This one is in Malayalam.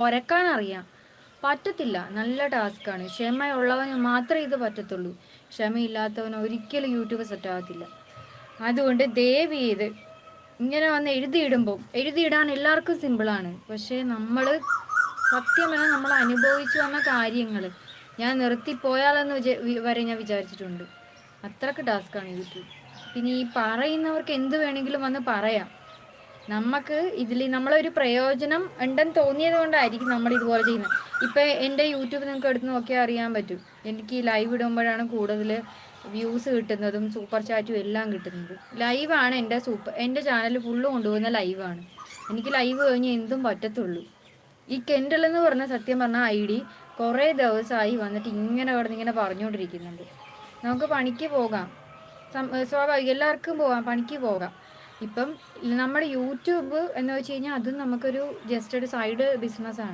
ഒരക്കാനറിയാം. പറ്റത്തില്ല. നല്ല ടാസ്ക്കാണ്. ക്ഷമയുള്ളവന് മാത്രമേ ഇത് പറ്റത്തുള്ളൂ. ക്ഷമയില്ലാത്തവന് ഒരിക്കലും യൂട്യൂബ് സെറ്റാകത്തില്ല. അതുകൊണ്ട് ദയവ് ചെയ്ത് ഇങ്ങനെ വന്ന് എഴുതിയിടാൻ എല്ലാവർക്കും സിമ്പിളാണ്. പക്ഷേ നമ്മൾ സത്യം പറഞ്ഞാൽ നമ്മൾ അനുഭവിച്ചു വന്ന കാര്യങ്ങൾ ഞാൻ നിർത്തിപ്പോയാലെന്ന് വരെ ഞാൻ വിചാരിച്ചിട്ടുണ്ട്. അത്രയ്ക്ക് ടാസ്ക്കാണ് യൂട്യൂബ്. പിന്നെ ഈ പറയുന്നവർക്ക് എന്ത് വേണമെങ്കിലും വന്ന് പറയാം. നമുക്ക് ഇതിൽ നമ്മളൊരു പ്രയോജനം ഉണ്ടെന്ന് തോന്നിയത് കൊണ്ടായിരിക്കും നമ്മൾ ഇതുപോലെ ചെയ്യുന്നത്. ഇപ്പം എൻ്റെ യൂട്യൂബ് നിങ്ങൾക്ക് എടുത്ത് നോക്കിയാൽ അറിയാൻ പറ്റും. എനിക്ക് ലൈവ് ഇടുമ്പോഴാണ് കൂടുതൽ വ്യൂസ് കിട്ടുന്നതും സൂപ്പർ ചാറ്റും എല്ലാം കിട്ടുന്നത്. ലൈവാണ് എൻ്റെ ചാനൽ ഫുള്ള് കൊണ്ടുപോകുന്ന ലൈവാണ്. എനിക്ക് ലൈവ് കഴിഞ്ഞ് എന്തും പറ്റത്തുള്ളൂ. ഈ കെൻഡൽ എന്ന് പറഞ്ഞ സത്യം പറഞ്ഞ ID കുറേ ദിവസമായി വന്നിട്ട് ഇങ്ങനെ കിടന്ന് ഇങ്ങനെ പറഞ്ഞുകൊണ്ടിരിക്കുന്നുണ്ട്. നമുക്ക് പണിക്ക് പോകാം, സ്വാഭാവികം എല്ലാവർക്കും പോകാം, പണിക്ക് പോകാം. ഇപ്പം നമ്മുടെ യൂട്യൂബ് എന്ന് വെച്ച് കഴിഞ്ഞാൽ അതും നമുക്കൊരു ജസ്റ്റ് ഒരു സൈഡ് ബിസിനസ്സാണ്.